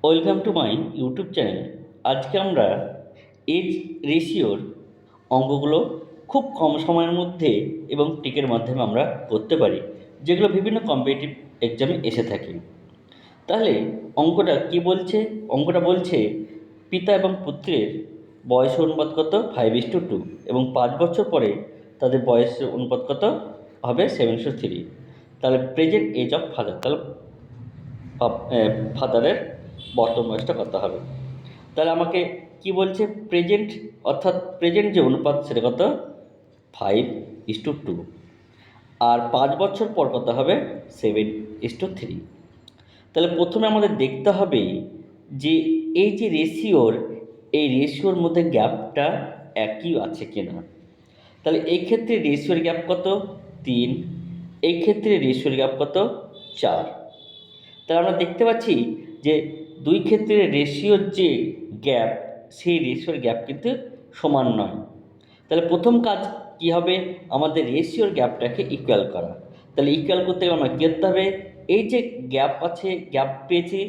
Welcome to my YouTube channel. আজকে আমরা age রেশিওর অঙ্কগুলো খুব কম সময়ের মধ্যে এবং ট্রিকের মাধ্যমে আমরা করতে পারি, যেগুলো বিভিন্ন কম্পিটিটিভ এক্সামে এসে থাকে। তাহলে অঙ্কটা কি বলছে? অঙ্কটা বলছে পিতা এবং পুত্রের বয়সের অনুপাত কত? 5:2, এবং 5 বছর পরে তাদের বয়সের অনুপাত কত হবে? 7:3। তাহলে প্রেজেন্ট এজ অফ ফাদার, তাহলে ফাদারের বর্তমান বয়সটা কত হবে? তাহলে আমাকে কি বলছে? প্রেজেন্ট, অর্থাৎ প্রেজেন্ট যে অনুপাত সেটা কত? 5:2। আর 5 বছর পর কত হবে? 7:3। তাহলে প্রথমে আমাদের দেখতে হবে যে এই যে রেশিওর মধ্যে গ্যাপটা একই আছে কিনা। তাহলে এই ক্ষেত্রে রেশিওর গ্যাপ কত? 3। এই ক্ষেত্রে রেশিওর গ্যাপ কত? 4। তাহলে আমরা দেখতে পাচ্ছি যে দুই ক্ষেত্রে রেশিওর যে গ্যাপ, সেই রেশিওর গ্যাপ কিন্তু সমান নয়। তাহলে প্রথম কাজ কি হবে? আমাদের রেশিওর গ্যাপটাকে ইকুয়াল করা। তাহলে ইকুয়াল করতে গেলে আমরা কী করতে হবে? এই যে গ্যাপ আছে, গ্যাপ পেয়েছি,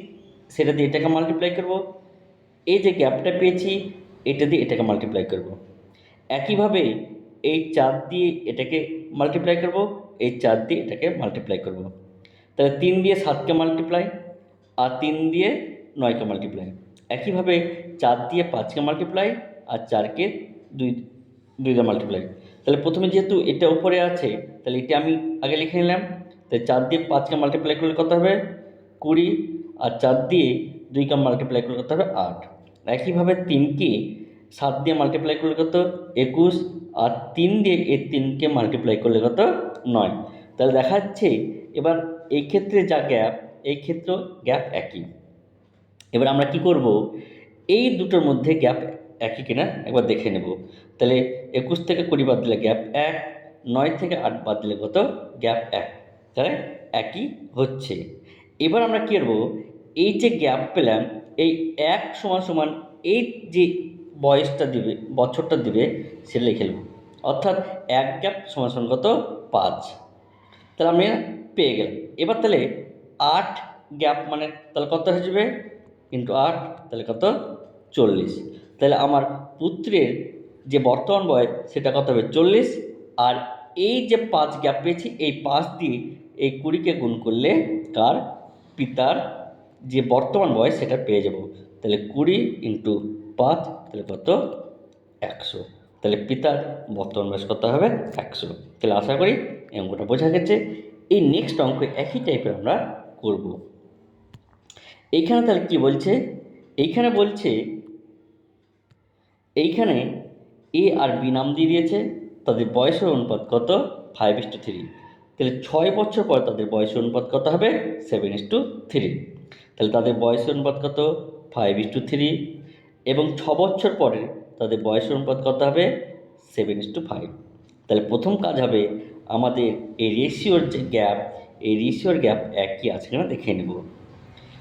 সেটা দিয়ে এটাকে মাল্টিপ্লাই করব। এই যে গ্যাপটা পেয়েছি, এটা দিয়ে এটাকে মাল্টিপ্লাই করব। একইভাবে এই 4 দিয়ে এটাকে মাল্টিপ্লাই করব, এই 4 দিয়ে এটাকে মাল্টিপ্লাই করব। তাহলে 3 দিয়ে 7কে মাল্টিপ্লাই, আর 3 দিয়ে 9কে মাল্টিপ্লাই। একইভাবে 4 দিয়ে 5কে মাল্টিপ্লাই, আর 4কে 2 দিয়ে মাল্টিপ্লাই। তাহলে প্রথমে যেহেতু এটা উপরে আছে, তাহলে এটা আমি আগে লিখে নিলাম। তাহলে 4 দিয়ে 5কে মাল্টিপ্লাই করলে কত হবে? 20, আর 4 দিয়ে 2কে মাল্টিপ্লাই করলে কত হবে? 8। একইভাবে 3কে 7 দিয়ে মাল্টিপ্লাই করলে কত? 21, আর 3 দিয়ে এই 3কে মাল্টিপ্লাই করলে কত? 9। তাহলে দেখা যাচ্ছে এবার এই ক্ষেত্রে যা গ্যাপ, এই ক্ষেত্রেও গ্যাপ একই। এবার আমরা কি করব? এই দুটোর মধ্যে গ্যাপ একই কিনা একবার দেখে নেব। তাহলে 21 থেকে 20 বাদ দিলে গ্যাপ 1, 9 থেকে 8 বাদ দিলে কত? গ্যাপ 1। তাহলে একই হচ্ছে। এবার আমরা কী করব? এই যে গ্যাপ পেলাম, এই 1 সমান সমান এই যে বয়সটা দিবে, বছরটা দিবে, সেটা লিখে নেব। অর্থাৎ 1 গ্যাপ সমান সমান কত? 5। তাহলে আমি পেয়ে গেলাম। এবার তাহলে 8 গ্যাপ মানে তাহলে কত হয়ে যাবে? ইন্টু 8, তাহলে কত? 40। তাহলে আমার পুত্রের যে বর্তমান বয়স সেটা কত হবে? 40। আর এই যে 5 গ্যাপ পেয়েছি, এই 5 দিয়ে এই 20কে গুণ করলে কার? পিতার যে বর্তমান বয়স সেটা পেয়ে যাব। তাহলে 20 ইন্টু 5, তাহলে কত? 100। তাহলে পিতার বর্তমান বয়স কত হবে? 100। তাহলে আশা করি এই অঙ্কটা বোঝা গেছে। এই নেক্সট অঙ্ক একই টাইপের আমরা করব। এইখানে তাহলে কি বলছে? এইখানে বলছে, এইখানে এ আর বি নাম দিয়ে দিয়েছে, তাদের বয়সের অনুপাত কত? 5:3। তাহলে 6 বছর পর তাদের বয়সের অনুপাত কত হবে? 7:3। তাহলে তাদের বয়সের অনুপাত কত? 5:3। এবং 6 বছর পরে তাদের বয়সের অনুপাত কত হবে? 7:5। তাহলে প্রথম কাজ হবে আমাদের এই রেশিওর যে গ্যাপ, এই রেশিওর গ্যাপ একই আছে কিনা দেখে নেব।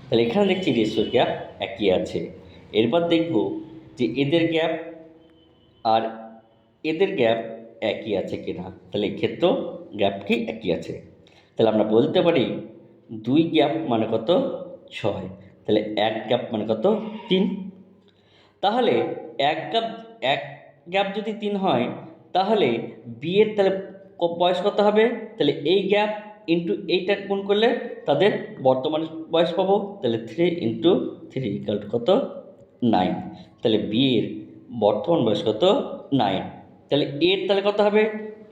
তাহলে এখানে দেখছি রেশিওর গ্যাপ একই আছে। এরপর দেখব যে এদের গ্যাপ আর এদের গ্যাপ একই আছে কিনা। তাহলে এক্ষেত্রেও গ্যাপ কি একই আছে। তাহলে আমরা বলতে পারি 2 গ্যাপ মানে কত? 6। তাহলে 1 গ্যাপ মানে কত? 3। তাহলে এক গ্যাপ যদি 3 হয়, তাহলে বিয়ের তাহলে বয়স কত হবে? তাহলে এই গ্যাপ ইন্টু এইটা গুণ করলে তাদের বর্তমান বয়স পাবো। তাহলে 3 ইন্টু 3 ইকুয়াল টু কত? 9। তাহলে বিয়ের বর্তমান বয়স কত? 9। তাহলে এর তাহলে কত হবে?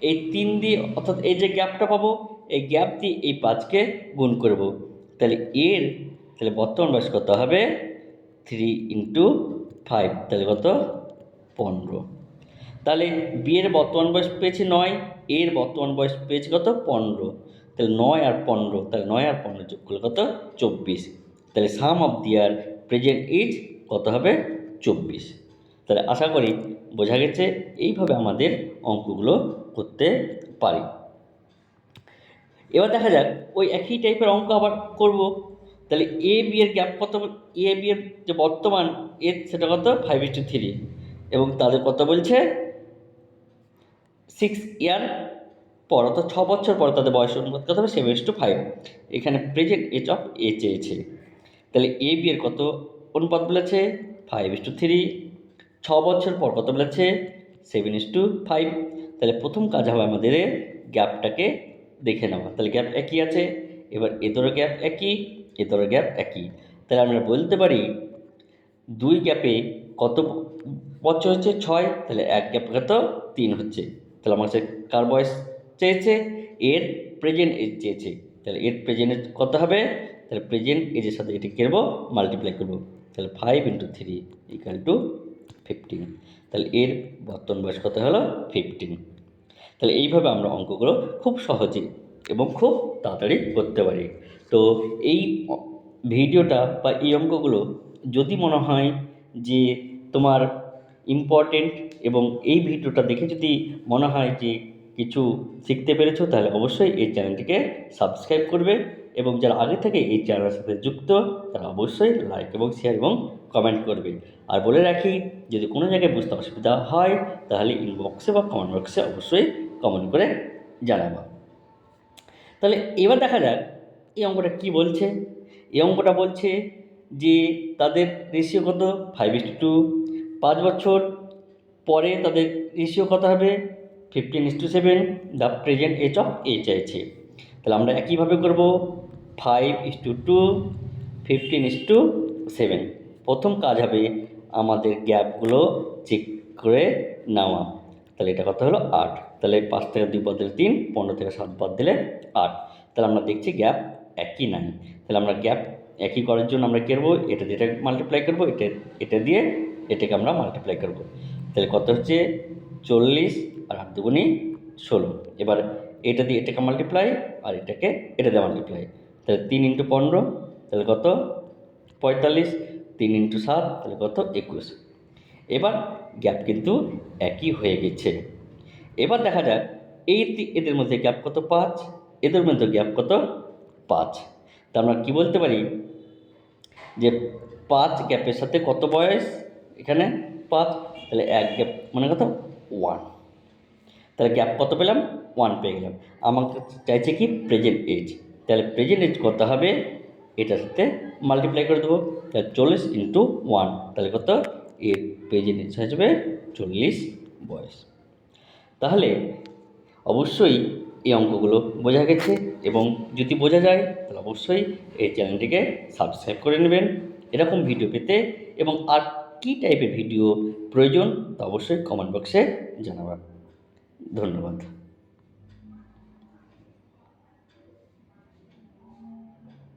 এই 3 দিয়ে, অর্থাৎ এই যে গ্যাপটা পাবো, এই গ্যাপ দিয়ে এই 5কে গুণ করব। তাহলে এর তাহলে বর্তমান বয়স কত হবে? 3 ইন্টু 5, তাহলে কত? 15। তাহলে বিয়ের বর্তমান বয়স পেয়েছি 9, এর বর্তমান বয়স পেয়েছি কত? 15। তাহলে 9 আর 15, তাহলে 9 আর 15 যোগ করলে কত? 24। তাহলে সাম অফ দিয়ার প্রেজেন্ট এজ কত হবে? 24। তাহলে আশা করি বোঝা গেছে। এইভাবে আমাদের অঙ্কগুলো করতে পারি। এবার দেখা যাক ওই একই টাইপের অঙ্ক আবার করব। তাহলে এ বি এর গ্যাপ কত? এ বি এর যে বর্তমান এর সেটা কত? 5:3। এবং তাদের কত বলছে? 6 ইয়ার পর, অর্থাৎ 6 বছর পর তাদের বয়সের অনুপাত কত হবে? 7:5। এখানে প্রেজেন্ট এজ অফ এ চেয়েছে। তাহলে এ বি এর কত অনুপাত বলেছে 5:3। 6 বছর পর কত বলেছে 7:5। তাহলে প্রথম কাজ হবে আমাদের গ্যাপটাকে দেখে নেওয়া। তাহলে গ্যাপ একই আছে, এবার এদেরও গ্যাপ একই, এদেরও গ্যাপ একই। তাহলে আমরা বলতে পারি দুই গ্যাপে কত বছর হচ্ছে 6, তাহলে এক গ্যাপ কত 3 হচ্ছে। তাহলে আমার কাছে কার বয়স চেয়েছে, এর প্রেজেন্ট এজ চেয়েছে। তাহলে এর প্রেজেন্ট এজ কত হবে, তাহলে প্রেজেন্ট এজের সাথে এটি করবো মাল্টিপ্লাই করবো। তাহলে 5 × 3 = 15। তাহলে এর বর্তমান বয়স কত হলো 15। তাহলে এইভাবে আমরা অঙ্কগুলো খুব সহজে এবং খুব তাড়াতাড়ি করতে পারি। তো এই ভিডিওটা বা এই অঙ্কগুলো যদি মনে হয় যে তোমার ইম্পর্টেন্ট এবং এই ভিডিওটা দেখে যদি মনে হয় যে কিছু শিখতে পেরেছো, তাহলে অবশ্যই এই চ্যানেলটিকে সাবস্ক্রাইব করবে এবং যারা আগে থেকে এই চ্যানেলের সাথে যুক্ত তারা অবশ্যই লাইক এবং শেয়ার এবং কমেন্ট করবে। আর বলে রাখি, যদি কোনো জায়গায় বুঝতে অসুবিধা হয় তাহলে ইনবক্সে বা কমেন্ট বক্সে অবশ্যই কমেন্ট করে জানাবো। তাহলে এবার দেখা যাক এই অঙ্কটা কী বলছে। এই অঙ্কটা বলছে যে তাদের রেশিও কত 5:2। 5 বছর পরে তাদের রেশিও কত হবে 15:7। দ্য প্রেজেন্ট এজ অফ এ চাইছে। তাহলে আমরা একইভাবে করব 5:2, 15:7। প্রথম কাজ হবে আমাদের গ্যাপগুলো চেক করে নেওয়া। তাহলে এটা কত হলো 8। তাহলে 5 থেকে 2 বাদ দিলে 3, 15 থেকে 7 বাদ দিলে 8। তাহলে আমরা দেখছি গ্যাপ একই নাই। তাহলে আমরা গ্যাপ একই করার জন্য আমরা করবো এটা দিয়ে এটা মাল্টিপ্লাই করবো, এটা দিয়ে এটাকে আমরা মাল্টিপ্লাই করবো। তাহলে কত হচ্ছে 40 আর 8 দুগুণে 16। এবার এটা দিয়ে এটাকে মাল্টিপ্লাই আর এটা দিয়ে মাল্টিপ্লাই। তাহলে 3 × 15 তাহলে কত 45, 3 × 7 তাহলে কত 21। এবার গ্যাপ কিন্তু একই হয়ে গেছে। এবার দেখা যাক এদের মধ্যে গ্যাপ কত 5, এদের মধ্যে গ্যাপ কত 5। তা আমরা কী বলতে পারি যে 5 গ্যাপের সাথে কত বয়স এখানে 5, তাহলে এক গ্যাপ মানে কত 1। তাহলে গ্যাপ কত পেলাম 1 পেয়ে গেলাম। আমাকে চাইছে কি প্রেজেন্ট এজ। তাহলে প্রেজেন্ট এজ কত হবে এটার সাথে মাল্টিপ্লাই করে দেবো। তাহলে 40 × 1 তাহলে কত এর প্রেজেন্ট এজ আসবে 40 বয়স। তাহলে অবশ্যই এই অঙ্কগুলো বোঝা গেছে এবং যদি বোঝা যায় তাহলে অবশ্যই এই চ্যানেলটিকে সাবস্ক্রাইব করে নেবেন এরকম ভিডিও পেতে। এবং আর কী টাইপের ভিডিও প্রয়োজন তা অবশ্যই কমেন্ট বক্সে জানাবেন। ধন্যবাদ।